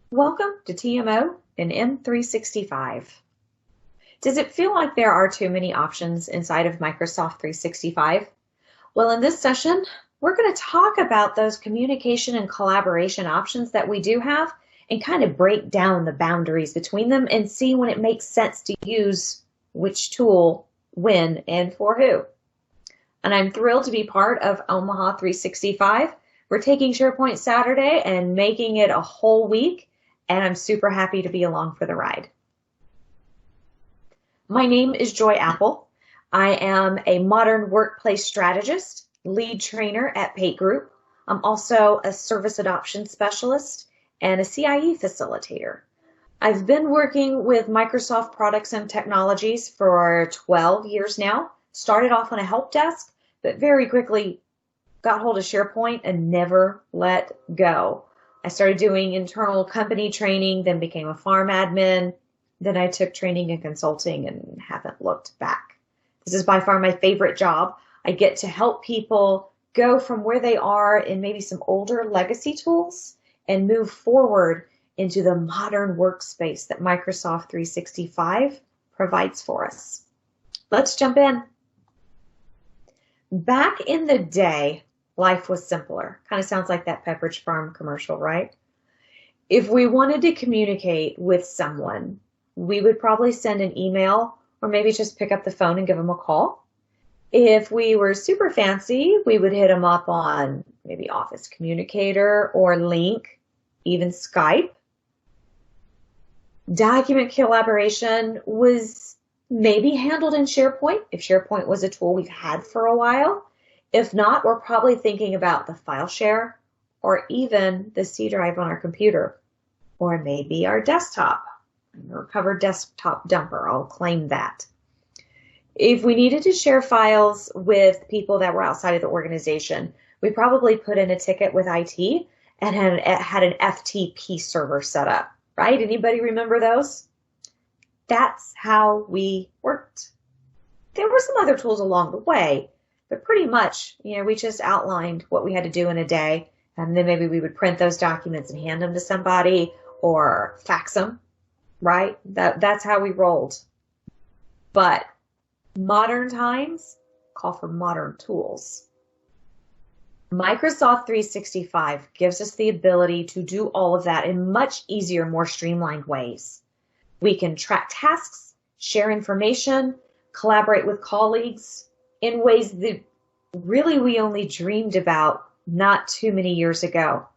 Welcome to TMO and M365. Does it feel like there are too many options inside of Microsoft 365? Well, in this session, we're going to talk about those communication and collaboration options that we do have and kind of break down the boundaries between them and see when it makes sense to use which tool, when, and for who. And I'm thrilled to be part of Omaha365. We're taking SharePoint Saturday and making it a whole week, and I'm super happy to be along for the ride. My name is Joy Apple. I am a modern workplace strategist, lead trainer at Pate Group. I'm also a service adoption specialist and a CIE facilitator. I've been working with Microsoft products and technologies for 12 years now. Started off on a help desk, but very quickly got hold of SharePoint and never let go. I started doing internal company training, then became a farm admin. Then I took training and consulting and haven't looked back. This is by far my favorite job. I get to help people go from where they are in maybe some older legacy tools and move forward into the modern workspace that Microsoft 365 provides for us. Let's jump in. Back in the day, life was simpler. Kind of sounds like that Pepperidge Farm commercial, right? If we wanted to communicate with someone, we would probably send an email or maybe just pick up the phone and give them a call. If we were super fancy, we would hit them up on maybe Office Communicator or Link, even Skype. Document collaboration was maybe handled in SharePoint, if SharePoint was a tool we've had for a while. If not, we're probably thinking about the file share or even the C drive on our computer, or maybe our desktop. I'm a recovered desktop dumper, I'll claim that. If we needed to share files with people that were outside of the organization, we probably put in a ticket with IT and had an FTP server set up, right? Anybody remember those? That's how we worked. There were some other tools along the way, but pretty much, we just outlined what we had to do in a day, and then maybe we would print those documents and hand them to somebody or fax them, right? That's how we rolled. But modern times call for modern tools. Microsoft 365 gives us the ability to do all of that in much easier, more streamlined ways. We can track tasks, share information, collaborate with colleagues in ways that really we only dreamed about not too many years ago.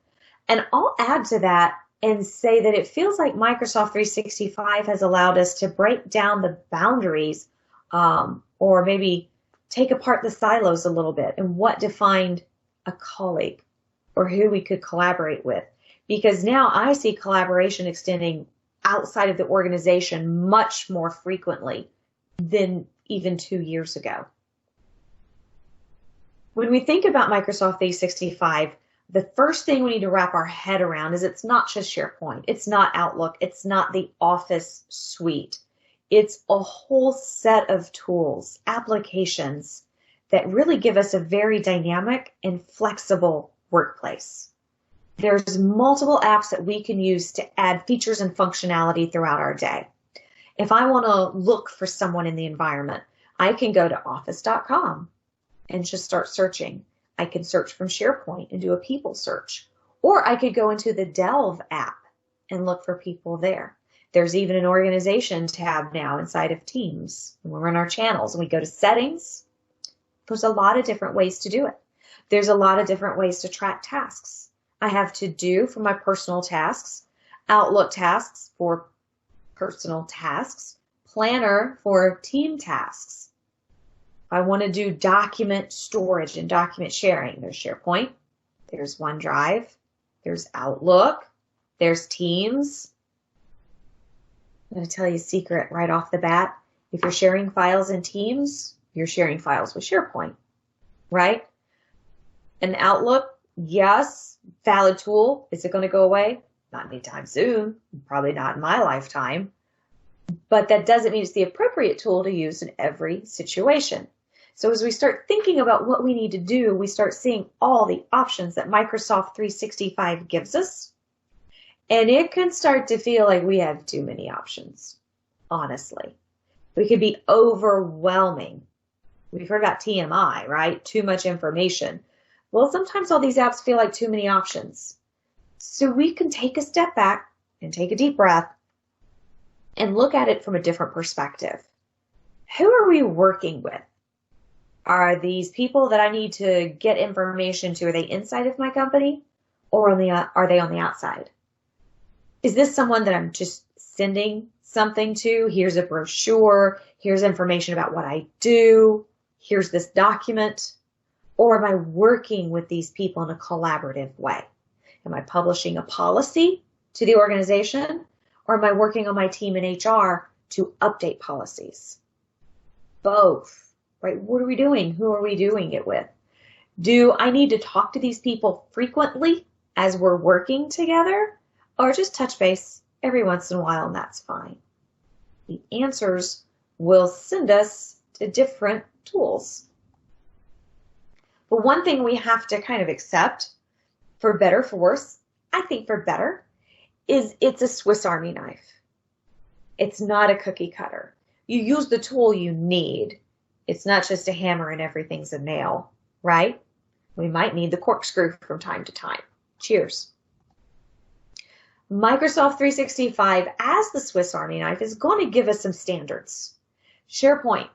And I'll add to that and say that it feels like Microsoft 365 has allowed us to break down the boundaries or maybe take apart the silos a little bit and what defined a colleague or who we could collaborate with. Because now I see collaboration extending outside of the organization much more frequently than even 2 years ago. When we think about Microsoft 365, the first thing we need to wrap our head around is it's not just SharePoint. It's not Outlook. It's not the Office suite. It's a whole set of tools, applications that really give us a very dynamic and flexible workplace. There's multiple apps that we can use to add features and functionality throughout our day. If I want to look for someone in the environment, I can go to office.com and just start searching. I can search from SharePoint and do a people search. Or I could go into the Delve app and look for people there. There's even an organization tab now inside of Teams. And we're in our channels and we go to settings. There's a lot of different ways to do it. There's a lot of different ways to track tasks. I have to do for my personal tasks, Outlook tasks for personal tasks, planner for team tasks. I want to do document storage and document sharing. There's SharePoint, there's OneDrive, there's Outlook, there's Teams. I'm going to tell you a secret right off the bat. If you're sharing files in Teams, you're sharing files with SharePoint, right? An Outlook, yes, valid tool. Is it going to go away? Not anytime soon, probably not in my lifetime. But that doesn't mean it's the appropriate tool to use in every situation. So as we start thinking about what we need to do, we start seeing all the options that Microsoft 365 gives us. And it can start to feel like we have too many options, honestly. We could be overwhelming. We've heard about TMI, right? Too much information. Well, sometimes all these apps feel like too many options. So we can take a step back and take a deep breath and look at it from a different perspective. Who are we working with? Are these people that I need to get information to, are they inside of my company or are they on the outside? Is this someone that I'm just sending something to? Here's a brochure. Here's information about what I do. Here's this document. Or am I working with these people in a collaborative way? Am I publishing a policy to the organization? Or am I working on my team in HR to update policies? Both, right? What are we doing? Who are we doing it with? Do I need to talk to these people frequently as we're working together? Or just touch base every once in a while, and that's fine. The answers will send us to different tools. But one thing we have to kind of accept, for better, for worse, I think for better, is it's a Swiss Army knife. It's not a cookie cutter. You use the tool you need. It's not just a hammer and everything's a nail, right? We might need the corkscrew from time to time. Cheers. Microsoft 365, as the Swiss Army knife, is going to give us some standards. SharePoint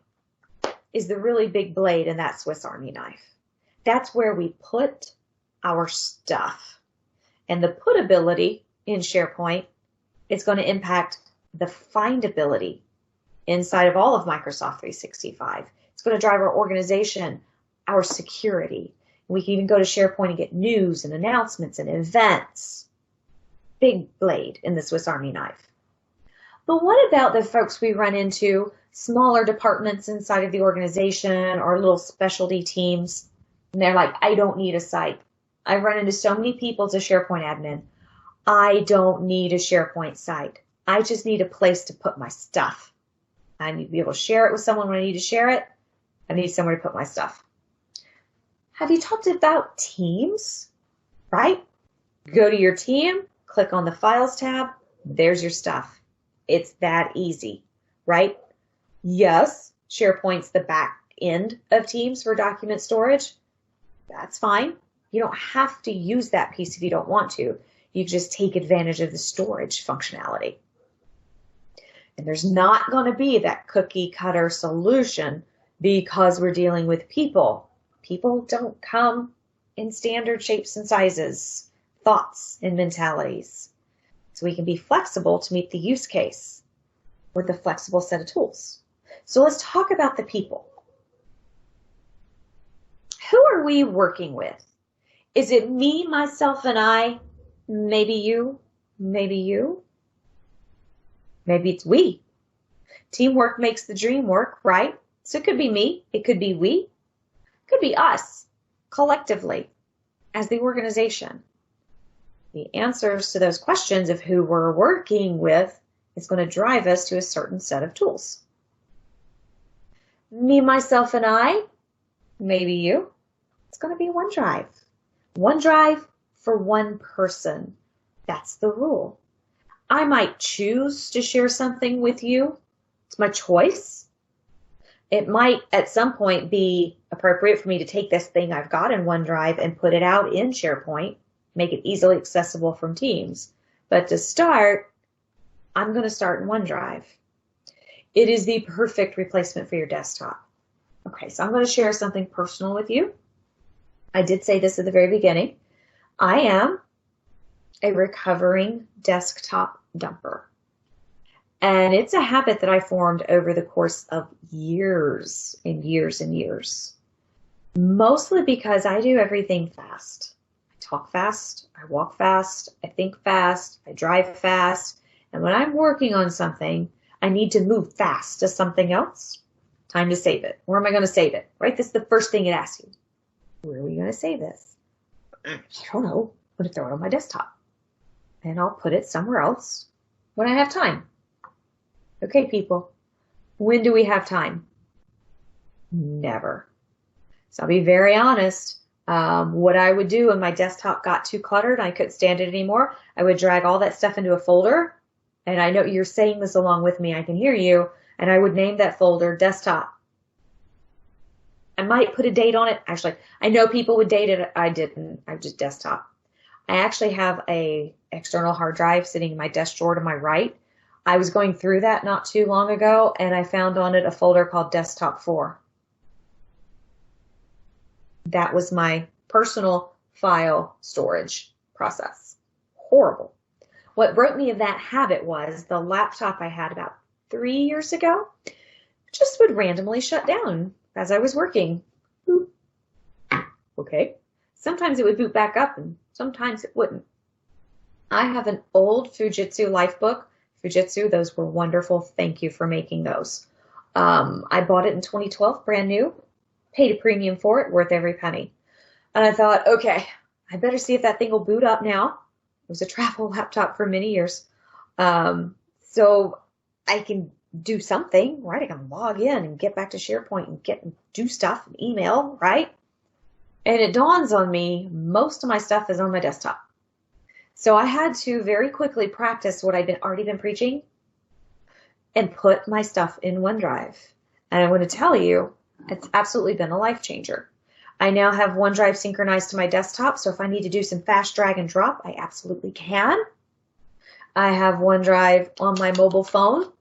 is the really big blade in that Swiss Army knife. That's where we put our stuff. And the putability in SharePoint is going to impact the findability inside of all of Microsoft 365. It's going to drive our organization, our security. We can even go to SharePoint and get news and announcements and events. Big blade in the Swiss Army knife. But what about the folks we run into, smaller departments inside of the organization or little specialty teams, and they're like, I don't need a site. I've run into so many people as a SharePoint admin. I don't need a SharePoint site. I just need a place to put my stuff. I need to be able to share it with someone when I need to share it. I need somewhere to put my stuff. Have you talked about Teams? Right? Go to your team. Click on the Files tab, there's your stuff. It's that easy, right? Yes, SharePoint's the back end of Teams for document storage. That's fine. You don't have to use that piece if you don't want to. You can just take advantage of the storage functionality. And there's not going to be that cookie cutter solution because we're dealing with people. People don't come in standard shapes and sizes, thoughts and mentalities. So we can be flexible to meet the use case with a flexible set of tools. So let's talk about the people. Who are we working with? Is it me, myself, and I? Maybe you, maybe you. Maybe it's we. Teamwork makes the dream work, right? So it could be me, it could be we, it could be us, collectively, as the organization. The answers to those questions of who we're working with is going to drive us to a certain set of tools. Me, myself, and I, maybe you, it's going to be OneDrive. OneDrive for one person. That's the rule. I might choose to share something with you. It's my choice. It might at some point be appropriate for me to take this thing I've got in OneDrive and put it out in SharePoint, make it easily accessible from Teams. But to start, I'm going to start in OneDrive. It is the perfect replacement for your desktop. Okay, so I'm going to share something personal with you. I did say this at the very beginning. I am a recovering desktop dumper. And it's a habit that I formed over the course of years and years and years. Mostly because I do everything fast. I talk fast, I walk fast, I think fast, I drive fast. And when I'm working on something, I need to move fast to something else. Time to save it. Where am I going to save it? Right? This is the first thing it asks you. Where are we going to save this? I don't know. I'm going to throw it on my desktop. And I'll put it somewhere else when I have time. Okay, people. When do we have time? Never. So I'll be very honest. What I would do when my desktop got too cluttered, I couldn't stand it anymore, I would drag all that stuff into a folder. And I know you're saying this along with me. I can hear you. And I would name that folder desktop. I might put a date on it. Actually, I know people would date it. I didn't. I just desktop. I actually have a external hard drive sitting in my desk drawer to my right. I was going through that not too long ago, and I found on it a folder called Desktop 4. That was my personal file storage process. Horrible. What broke me of that habit was the laptop I had about 3 years ago just would randomly shut down as I was working. Boop. Okay. Sometimes it would boot back up and sometimes it wouldn't. I have an old Fujitsu Lifebook. Fujitsu, those were wonderful. Thank you for making those. I bought it in 2012, brand new, paid a premium for it, worth every penny. And I thought, okay, I better see if that thing will boot up now. It was a travel laptop for many years. So I can do something, right? I can log in and get back to SharePoint and do stuff and email, right? And it dawns on me, most of my stuff is on my desktop. So I had to very quickly practice what I'd already been preaching and put my stuff in OneDrive. And I want to tell you, it's absolutely been a life changer. I now have OneDrive synchronized to my desktop, so if I need to do some fast drag and drop, I absolutely can. I have OneDrive on my mobile phone,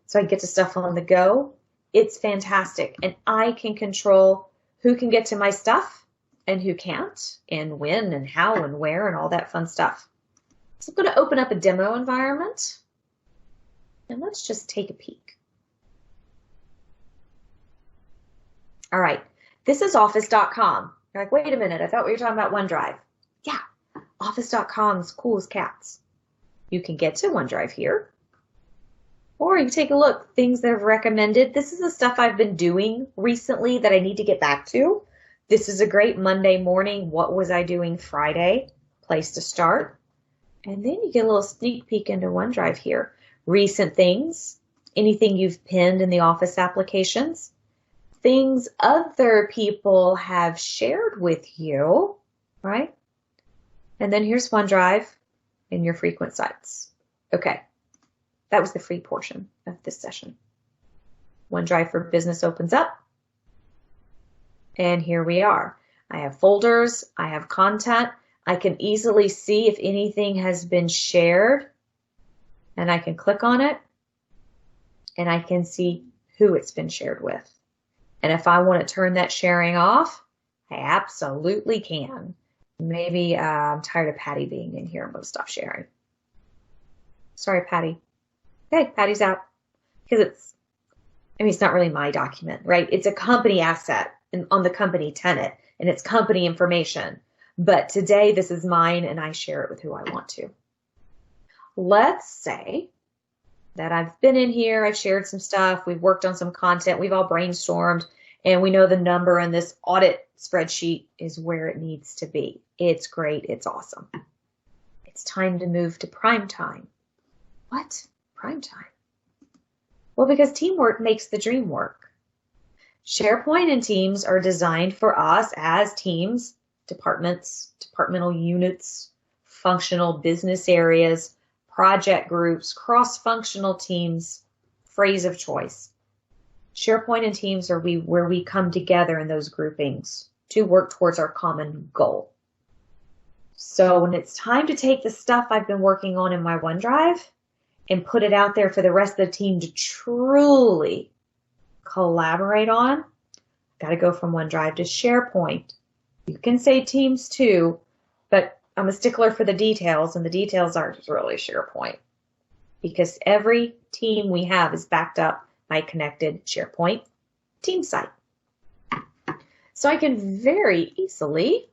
so I get to stuff on the go. It's fantastic, and I can control who can get to my stuff and who can't, and when and how and where and all that fun stuff. So I'm going to open up a demo environment, and let's just take a peek. All right, this is office.com. You're like, wait a minute, I thought we were talking about OneDrive. Yeah, office.com is cool as cats. You can get to OneDrive here, or you can take a look, things that I've recommended. This is the stuff I've been doing recently that I need to get back to. This is a great Monday morning, what was I doing Friday, place to start. And then you get a little sneak peek into OneDrive here. Recent things, anything you've pinned in the Office applications, things other people have shared with you, right? And then here's OneDrive in your frequent sites. Okay, that was the free portion of this session. OneDrive for Business opens up. And here we are. I have folders, I have content. I can easily see if anything has been shared, and I can click on it, and I can see who it's been shared with. And if I want to turn that sharing off, I absolutely can. Maybe I'm tired of Patty being in here. I'm going to stop sharing. Sorry, Patty. Okay, Patty's out. Because it's not really my document, right? It's a company asset on the company tenant, and it's company information. But today, this is mine, and I share it with who I want to. Let's say that I've been in here, I've shared some stuff, we've worked on some content, we've all brainstormed, and we know the number in this audit spreadsheet is where it needs to be. It's great, it's awesome. It's time to move to prime time. What? Prime time? Well, because teamwork makes the dream work. SharePoint and Teams are designed for us as teams, departments, departmental units, functional business areas, project groups, cross-functional teams, phrase of choice. SharePoint and Teams are where we come together in those groupings to work towards our common goal. So when it's time to take the stuff I've been working on in my OneDrive and put it out there for the rest of the team to truly collaborate on, I've got to go from OneDrive to SharePoint. You can say Teams too, but I'm a stickler for the details, and the details aren't really SharePoint because every team we have is backed up by a connected SharePoint team site. So I can very easily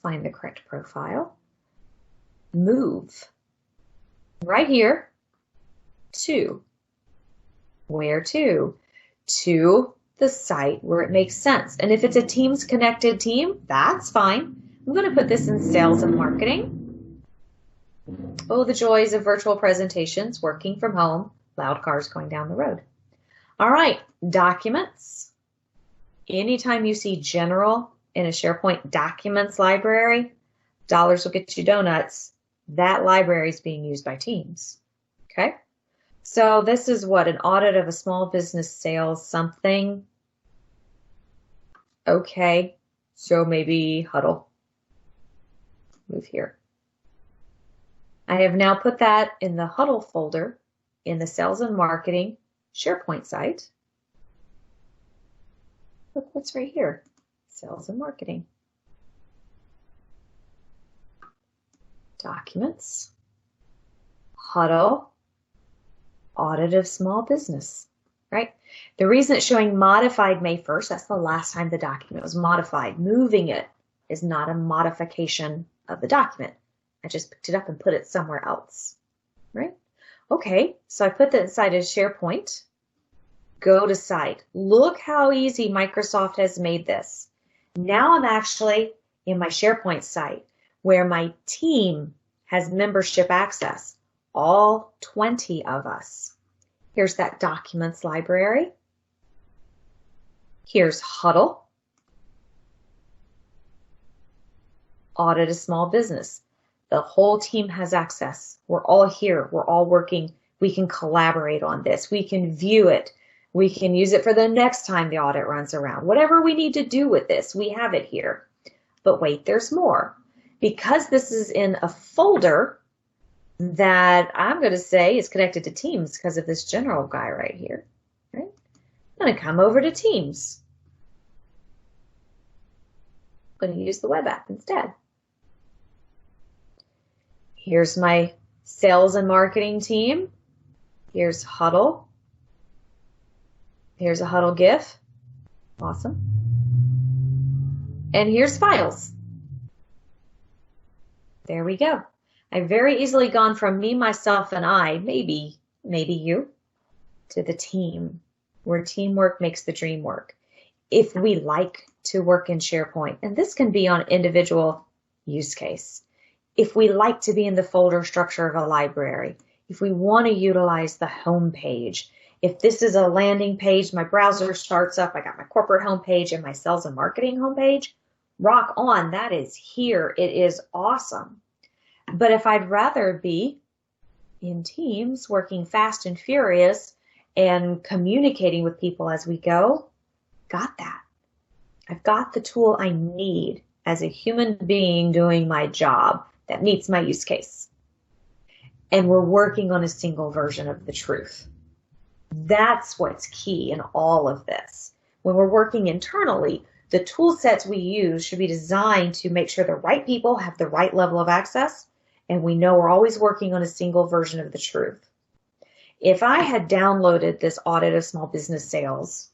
find the correct profile, move right here to where to the site where it makes sense. And if it's a Teams connected team, that's fine. I'm going to put this in sales and marketing. Oh, the joys of virtual presentations, working from home, loud cars going down the road. All right, documents. Anytime you see general in a SharePoint documents library, dollars will get you donuts. That library is being used by Teams. Okay? So this is what, an audit of a small business sales something. Okay, so maybe huddle. Move here. I have now put that in the huddle folder in the sales and marketing SharePoint site. Look what's right here, sales and marketing. Documents, huddle, audit of small business, right? The reason it's showing modified May 1st, that's the last time the document was modified. Moving it is not a modification of the document. I just picked it up and put it somewhere else, right? Okay, so I put that inside of SharePoint. Go to site. Look how easy Microsoft has made this. Now I'm actually in my SharePoint site where my team has membership access, all 20 of us. Here's that documents library. Here's huddle. Audit a small business. The whole team has access. We're all here. We're all working. We can collaborate on this. We can view it. We can use it for the next time the audit runs around. Whatever we need to do with this, we have it here. But wait, there's more. Because this is in a folder that I'm going to say is connected to Teams because of this general guy right here. Right? I'm going to come over to Teams. I'm going to use the web app instead. Here's my sales and marketing team. Here's Huddle. Here's a Huddle GIF. Awesome. And here's Files. There we go. I've very easily gone from me, myself, and I, maybe you, to the team, where teamwork makes the dream work. If we like to work in SharePoint, and this can be on individual use case, if we like to be in the folder structure of a library, if we want to utilize the home page, if this is a landing page, my browser starts up, I got my corporate homepage and my sales and marketing homepage, rock on, that is here. It is awesome. But if I'd rather be in Teams, working fast and furious and communicating with people as we go, got that. I've got the tool I need as a human being doing my job that meets my use case. And we're working on a single version of the truth. That's what's key in all of this. When we're working internally, the tool sets we use should be designed to make sure the right people have the right level of access, and we know we're always working on a single version of the truth. If I had downloaded this audit of small business sales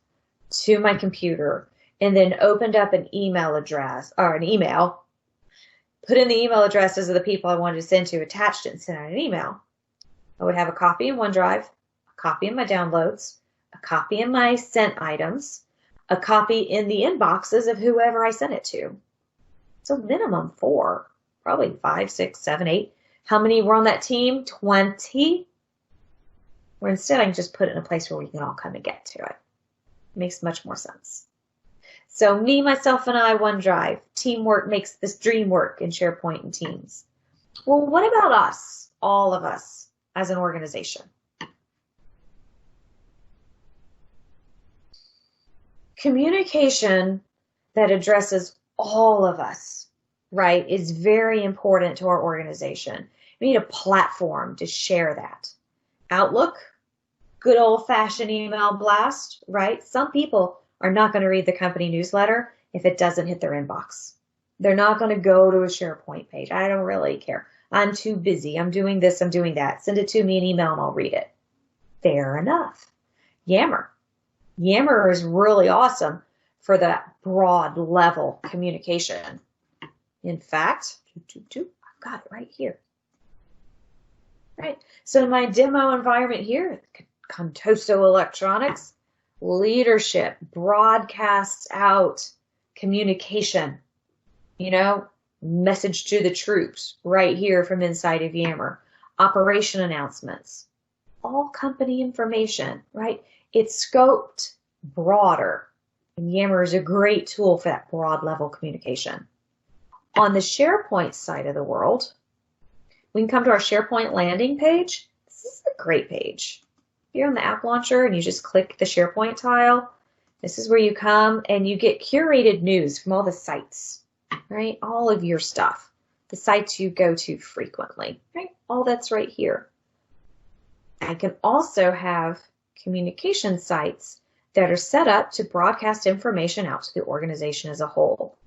to my computer and then opened up an email address or an email, put in the email addresses of the people I wanted to send to, attached it, and sent out an email, I would have a copy in OneDrive, a copy in my downloads, a copy in my sent items, a copy in the inboxes of whoever I sent it to. So minimum 4, probably 5, 6, 7, 8. How many were on that team? 20. Where instead I can just put it in a place where we can all kind of get to it. Makes much more sense. So me, myself, and I, OneDrive. Teamwork makes this dream work in SharePoint and Teams. Well, what about us, all of us, as an organization? Communication that addresses all of us, right, is very important to our organization. We need a platform to share that. Outlook, good old-fashioned email blast, right? Some people are not going to read the company newsletter if it doesn't hit their inbox. They're not going to go to a SharePoint page. I don't really care. I'm too busy. I'm doing this. I'm doing that. Send it to me an email and I'll read it. Fair enough. Yammer. Yammer is really awesome for that broad level communication. In fact, I've got it right here. Right. So in my demo environment here, Contoso Electronics, leadership, broadcasts out, communication, message to the troops right here from inside of Yammer, operation announcements, all company information, right? It's scoped broader, and Yammer is a great tool for that broad level communication. On the SharePoint side of the world, we can come to our SharePoint landing page. This is a great page. You're on the app launcher and you just click the SharePoint tile. This is where you come and you get curated news from all the sites, right? All of your stuff, the sites you go to frequently, right? All that's right here. I can also have communication sites that are set up to broadcast information out to the organization as a whole,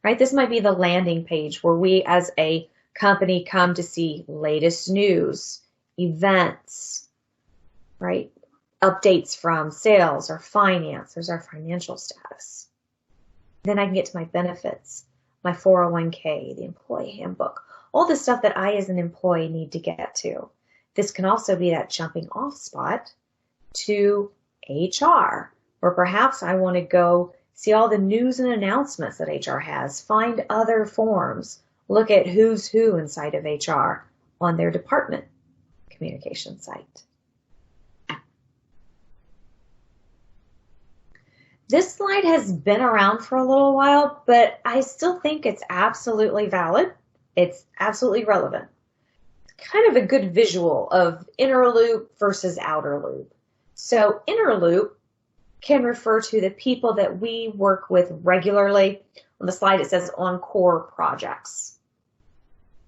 right? This might be the landing page where we as a company come to see latest news, events, right? Updates from sales or finance. There's our financial status. Then I can get to my benefits, my 401k, the employee handbook, all the stuff that I as an employee need to get to. This can also be that jumping off spot to HR, or perhaps I want to go see all the news and announcements that HR has, find other forms, look at who's who inside of HR on their department communication site. This slide has been around for a little while, but I still think it's absolutely valid. It's absolutely relevant. It's kind of a good visual of inner loop versus outer loop. So inner loop can refer to the people that we work with regularly. On the slide, it says on core projects.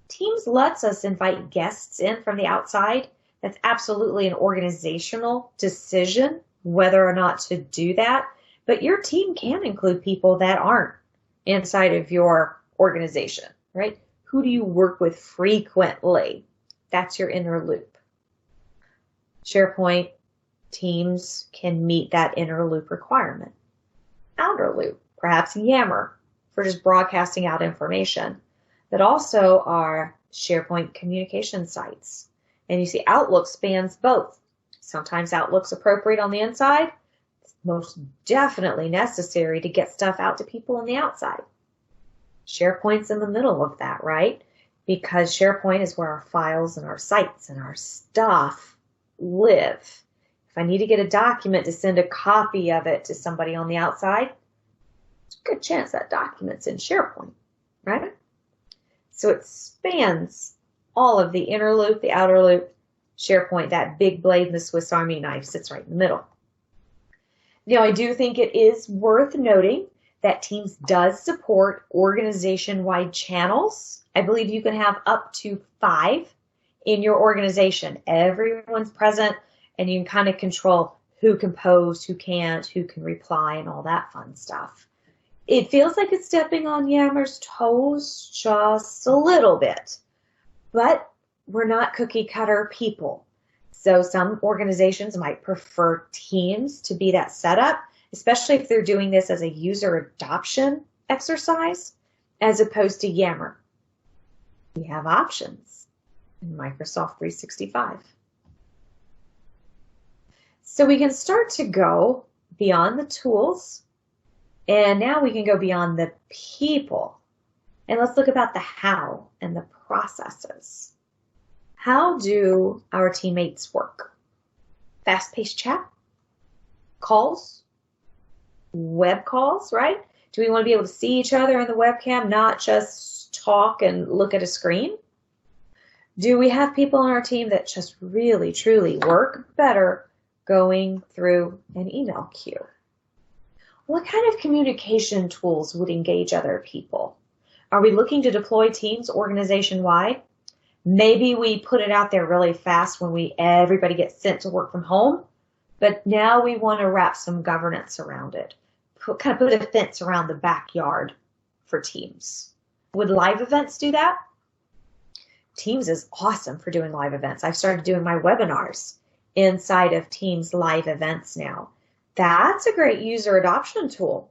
Teams lets us invite guests in from the outside. That's absolutely an organizational decision whether or not to do that. But your team can include people that aren't inside of your organization, right? Who do you work with frequently? That's your inner loop. SharePoint teams can meet that inner loop requirement. Outer loop, perhaps Yammer for just broadcasting out information, but also our SharePoint communication sites. And you see Outlook spans both. Sometimes Outlook's appropriate on the inside. It's most definitely necessary to get stuff out to people on the outside. SharePoint's in the middle of that, right? Because SharePoint is where our files and our sites and our stuff live. If I need to get a document to send a copy of it to somebody on the outside, there's a good chance that document's in SharePoint, right? So it spans all of the inner loop, the outer loop, SharePoint, that big blade in the Swiss Army knife sits right in the middle. Now, I do think it is worth noting that Teams does support organization-wide channels. I believe you can have up to 5 in your organization. Everyone's present, and you can kind of control who can post, who can't, who can reply, and all that fun stuff. It feels like it's stepping on Yammer's toes just a little bit, but we're not cookie cutter people. So some organizations might prefer Teams to be that setup, especially if they're doing this as a user adoption exercise, as opposed to Yammer. We have options in Microsoft 365. So we can start to go beyond the tools, and now we can go beyond the people. And let's look about the how and the processes. How do our teammates work? Fast-paced chat? Calls? Web calls, right? Do we want to be able to see each other in the webcam, not just talk and look at a screen? Do we have people on our team that just really, truly work better going through an email queue? What kind of communication tools would engage other people? Are we looking to deploy Teams organization-wide? Maybe we put it out there really fast when everybody gets sent to work from home, but now we want to wrap some governance around it. Kind of put a fence around the backyard for Teams. Would live events do that? Teams is awesome for doing live events. I've started doing my webinars inside of Teams live events now. That's a great user adoption tool.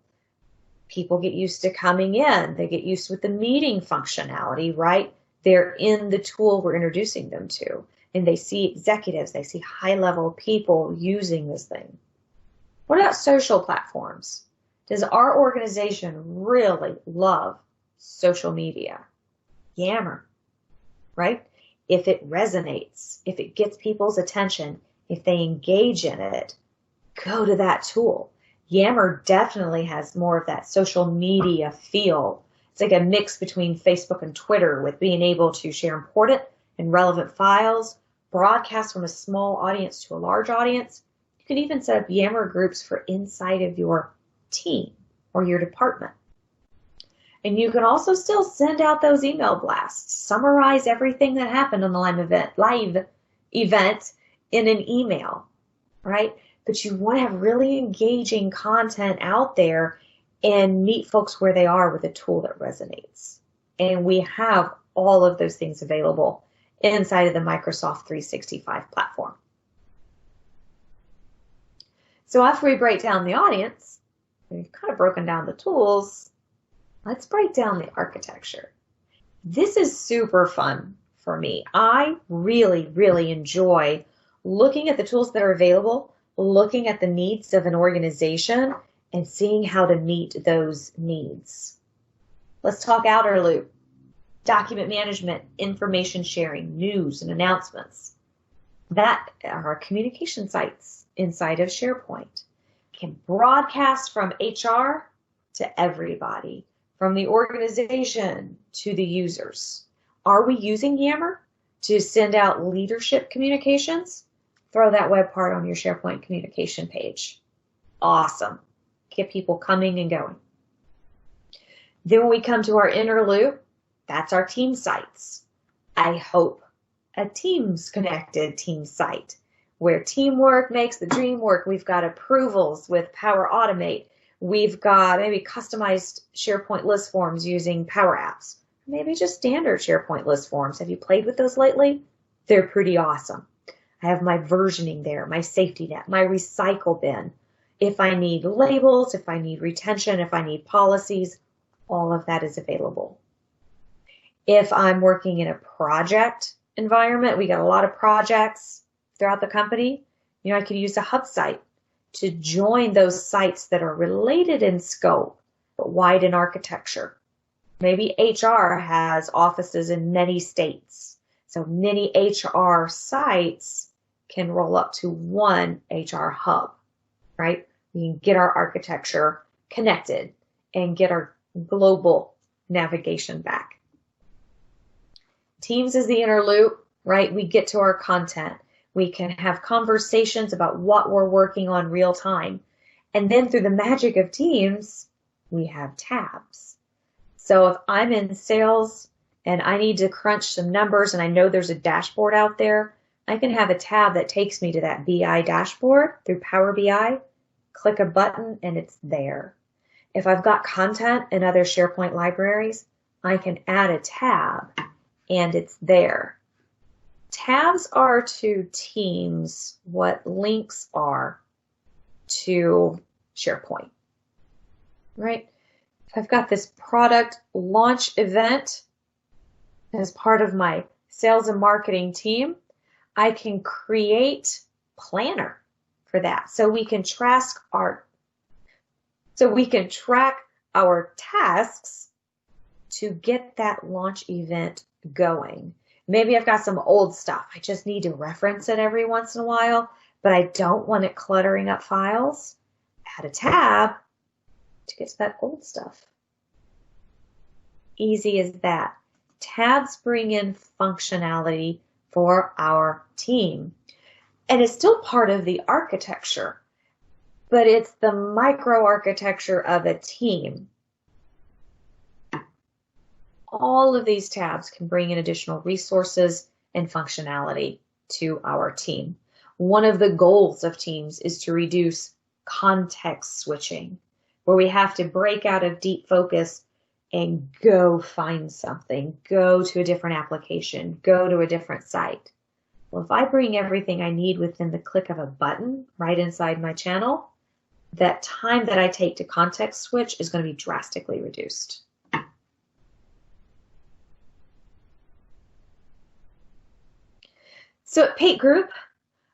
People get used to coming in. They get used with the meeting functionality, right? They're in the tool we're introducing them to. And they see executives, they see high-level people using this thing. What about social platforms? Does our organization really love social media? Yammer, right? If it resonates, if it gets people's attention, if they engage in it, go to that tool. Yammer definitely has more of that social media feel. It's like a mix between Facebook and Twitter with being able to share important and relevant files, broadcast from a small audience to a large audience. You can even set up Yammer groups for inside of your team or your department. And you can also still send out those email blasts, summarize everything that happened on the live event in an email, right? But you want to have really engaging content out there and meet folks where they are with a tool that resonates. And we have all of those things available inside of the Microsoft 365 platform. So after we break down the audience, we've kind of broken down the tools, let's break down the architecture. This is super fun for me. I really, really enjoy looking at the tools that are available, looking at the needs of an organization, and seeing how to meet those needs. Let's talk outer loop. Document management, information sharing, news and announcements. That are our communication sites inside of SharePoint. Can broadcast from HR to everybody, from the organization to the users. Are we using Yammer to send out leadership communications? Throw that web part on your SharePoint communication page. Awesome. Get people coming and going. Then when we come to our inner loop, that's our team sites. I hope a Teams connected team site where teamwork makes the dream work. We've got approvals with Power Automate. We've got maybe customized SharePoint list forms using Power Apps. Maybe just standard SharePoint list forms. Have you played with those lately? They're pretty awesome. I have my versioning there, my safety net, my recycle bin. If I need labels, if I need retention, if I need policies, all of that is available. If I'm working in a project environment, we got a lot of projects throughout the company, I could use a hub site to join those sites that are related in scope, but wide in architecture. Maybe HR has offices in many states, so many HR sites can roll up to one HR hub, right? We can get our architecture connected and get our global navigation back. Teams is the inner loop, right? We get to our content. We can have conversations about what we're working on real time. And then through the magic of Teams, we have tabs. So if I'm in sales and I need to crunch some numbers and I know there's a dashboard out there, I can have a tab that takes me to that BI dashboard through Power BI, click a button, and it's there. If I've got content in other SharePoint libraries, I can add a tab and it's there. Tabs are to Teams what links are to SharePoint, right? If I've got this product launch event as part of my sales and marketing team, I can create planner for that. So we can track our tasks to get that launch event going. Maybe I've got some old stuff. I just need to reference it every once in a while, but I don't want it cluttering up files. Add a tab to get to that old stuff. Easy as that. Tabs bring in functionality for our team. And it's still part of the architecture, but it's the microarchitecture of a team. All of these tabs can bring in additional resources and functionality to our team. One of the goals of Teams is to reduce context switching, where we have to break out of deep focus and go find something, go to a different application, go to a different site. Well, if I bring everything I need within the click of a button right inside my channel, that time that I take to context switch is going to be drastically reduced. So at Pate Group,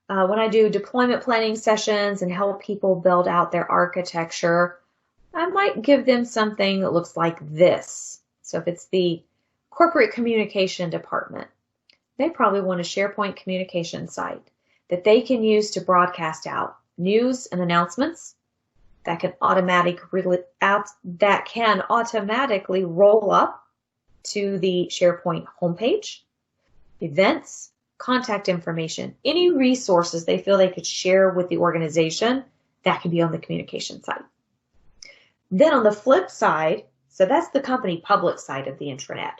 when I do deployment planning sessions and help people build out their architecture, I might give them something that looks like this. So if it's the corporate communication department, they probably want a SharePoint communication site that they can use to broadcast out news and announcements that can automatically roll up to the SharePoint homepage, events, contact information, any resources they feel they could share with the organization, that can be on the communication side. Then on the flip side, so that's the company public side of the intranet.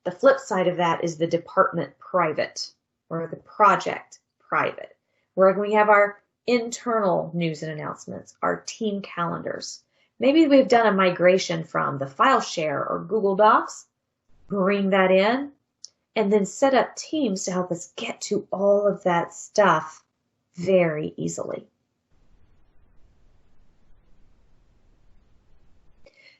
The flip side of that is the department private or the project private, where we have our internal news and announcements, our team calendars. Maybe we've done a migration from the file share or Google Docs, bring that in, and then set up teams to help us get to all of that stuff very easily.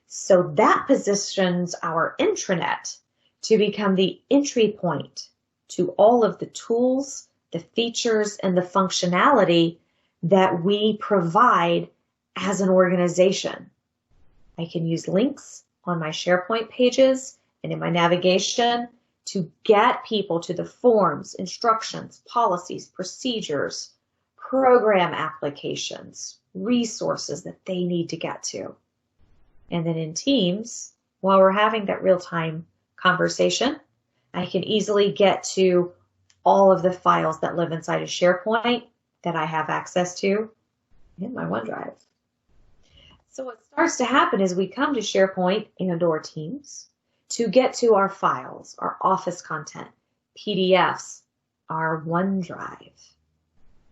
So that positions our intranet to become the entry point to all of the tools, the features, and the functionality that we provide as an organization. I can use links on my SharePoint pages and in my navigation to get people to the forms, instructions, policies, procedures, program applications, resources that they need to get to. And then in Teams, while we're having that real-time conversation, I can easily get to all of the files that live inside of SharePoint that I have access to in my OneDrive. So what starts to happen is we come to SharePoint and/or Teams to get to our files, our Office content, PDFs, our OneDrive.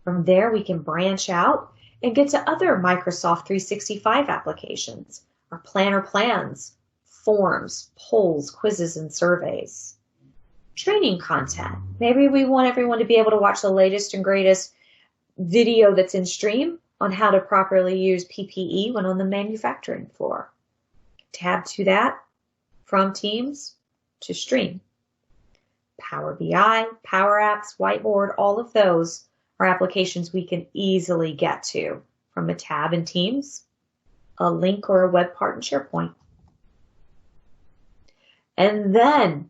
From there, we can branch out and get to other Microsoft 365 applications, our planner plans, forms, polls, quizzes, and surveys. Training content. Maybe we want everyone to be able to watch the latest and greatest video that's in stream on how to properly use PPE when on the manufacturing floor. Tab to that from Teams to Stream. Power BI, Power Apps, Whiteboard, all of those are applications we can easily get to from a tab in Teams, a link or a web part in SharePoint. And then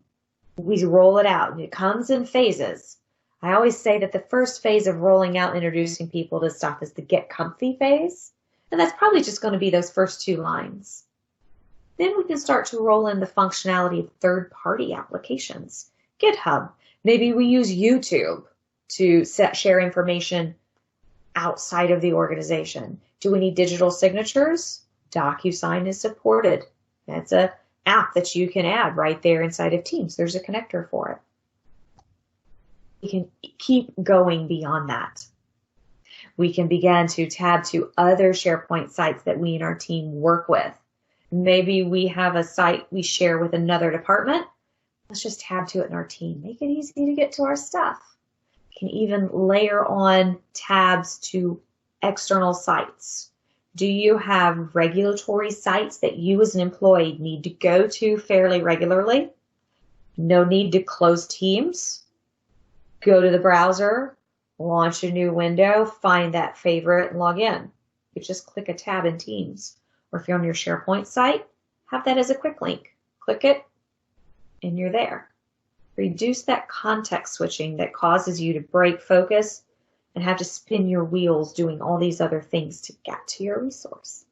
we roll it out, and it comes in phases. I always say that the first phase of rolling out and introducing people to stuff is the get comfy phase, and that's probably just going to be those first 2 lines. Then we can start to roll in the functionality of third-party applications. GitHub. Maybe we use YouTube to share information outside of the organization. Do we need digital signatures? DocuSign is supported. That's an app that you can add right there inside of Teams. There's a connector for it. We can keep going beyond that. We can begin to tab to other SharePoint sites that we and our team work with. Maybe we have a site we share with another department. Let's just tab to it in our team. Make it easy to get to our stuff. We can even layer on tabs to external sites. Do you have regulatory sites that you as an employee need to go to fairly regularly? No need to close Teams. Go to the browser, launch a new window, find that favorite, and log in. You just click a tab in Teams. Or if you're on your SharePoint site, have that as a quick link. Click it, and you're there. Reduce that context switching that causes you to break focus and have to spin your wheels doing all these other things to get to your resource.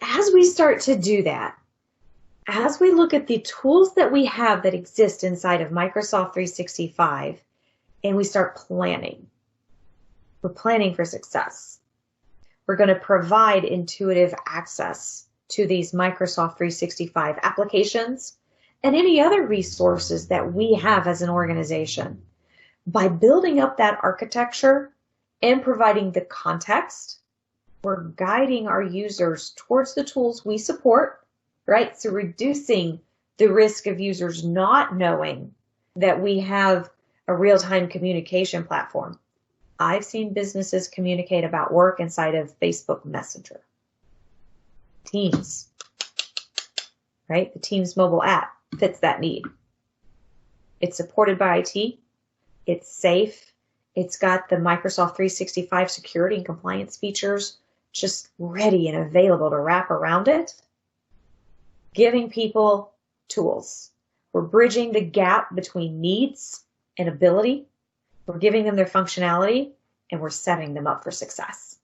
As we start to do that, as we look at the tools that we have that exist inside of Microsoft 365, and we start planning, we're planning for success. We're going to provide intuitive access to these Microsoft 365 applications and any other resources that we have as an organization. By building up that architecture and providing the context, We're guiding our users towards the tools we support, right? So reducing the risk of users not knowing that we have a real-time communication platform. I've seen businesses communicate about work inside of Facebook Messenger. Teams, right? The Teams mobile app fits that need. It's supported by IT. It's safe. It's got the Microsoft 365 security and compliance features just ready and available to wrap around it. Giving people tools. We're bridging the gap between needs and ability. We're giving them their functionality, and we're setting them up for success.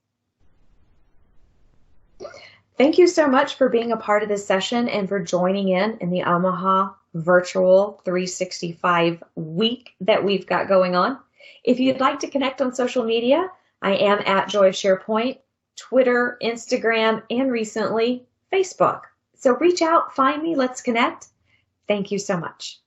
Thank you so much for being a part of this session and for joining in the Omaha virtual 365 week that we've got going on. If you'd like to connect on social media, I am at Joy of SharePoint, Twitter, Instagram, and recently Facebook. So reach out, find me, let's connect. Thank you so much.